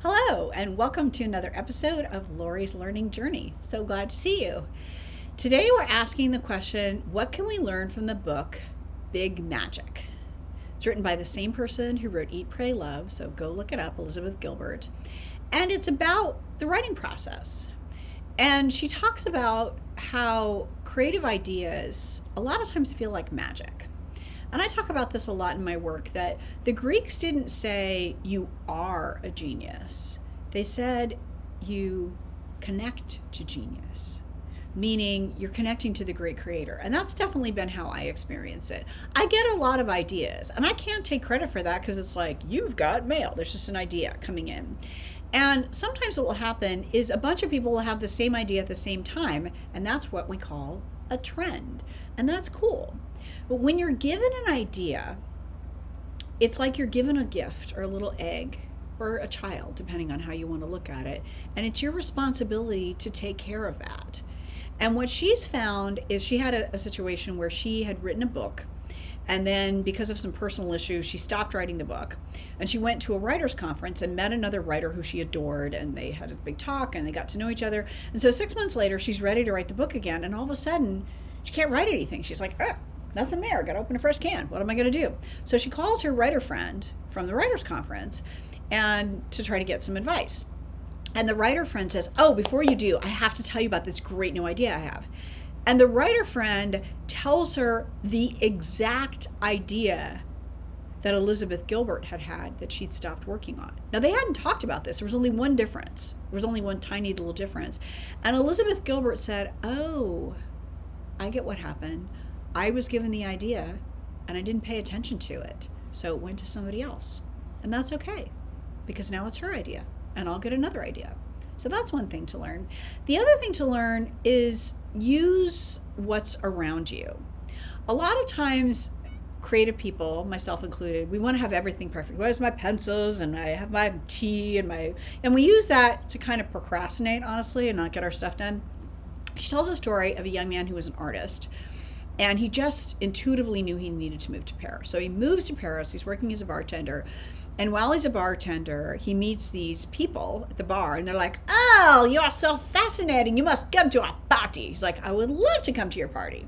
Hello, and welcome to another episode of Lori's Learning Journey. So glad to see you. Today we're asking the question, what can we learn from the book Big Magic? It's written by the same person who wrote Eat, Pray, Love, so go look it up, Elizabeth Gilbert. And it's about the writing process. And she talks about how creative ideas a lot of times feel like magic. And I talk about this a lot in my work, that the Greeks didn't say you are a genius. They said you connect to genius, meaning you're connecting to the great creator. And that's definitely been how I experience it. I get a lot of ideas, and I can't take credit for that because it's like, you've got mail. There's just an idea coming in. And sometimes what will happen is a bunch of people will have the same idea at the same time, and that's what we call a trend. And that's cool. But when you're given an idea, it's like you're given a gift or a little egg or a child, depending on how you want to look at it. And it's your responsibility to take care of that. And what she's found is she had a situation where she had written a book. And then because of some personal issues, she stopped writing the book. And she went to a writer's conference and met another writer who she adored. And they had a big talk and they got to know each other. And so 6 months later, she's ready to write the book again. And all of a sudden, she can't write anything. She's like, nothing there. Got to open a fresh can. What am I going to do? So she calls her writer friend from the writer's conference and to try to get some advice. And the writer friend says, before you do, I have to tell you about this great new idea I have. And the writer friend tells her the exact idea that Elizabeth Gilbert had that she'd stopped working on. Now, they hadn't talked about this. There was only one difference. There was only one tiny little difference. And Elizabeth Gilbert said, I get what happened. I was given the idea and I didn't pay attention to it. So it went to somebody else. And that's okay, because now it's her idea and I'll get another idea. So that's one thing to learn. The other thing to learn is use what's around you. A lot of times, creative people, myself included, we want to have everything perfect. Where's my pencils, and I have my tea, and we use that to kind of procrastinate, honestly, and not get our stuff done. She tells a story of a young man who was an artist, and he just intuitively knew he needed to move to Paris. So he moves to Paris. He's working as a bartender. And while he's a bartender, he meets these people at the bar. And they're like, oh, you're so fascinating. You must come to our party. He's like, I would love to come to your party.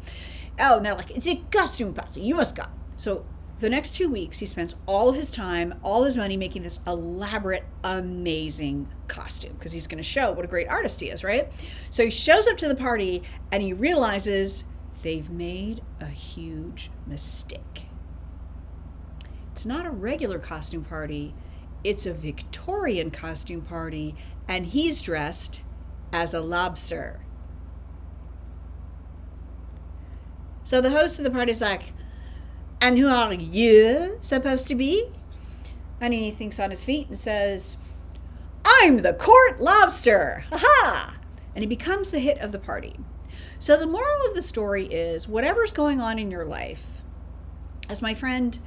Oh, and they're like, it's a costume party. You must come. So the next 2 weeks, he spends all of his time, all his money making this elaborate, amazing costume, because he's going to show what a great artist he is, right? So he shows up to the party and he realizes they've made a huge mistake. It's not a regular costume party, it's a Victorian costume party, and he's dressed as a lobster. So the host of the party is like, and who are you supposed to be? And he thinks on his feet and says, I'm the court lobster, ha-ha! And he becomes the hit of the party. So the moral of the story is, whatever's going on in your life, as my friend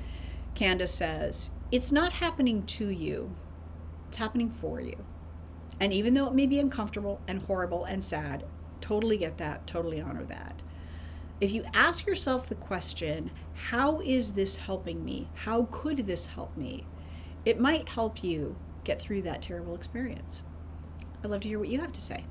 Candace says, it's not happening to you, it's happening for you. And even though it may be uncomfortable and horrible and sad, totally get that, totally honor that. If you ask yourself the question, how is this helping me? How could this help me? It might help you get through that terrible experience. I'd love to hear what you have to say.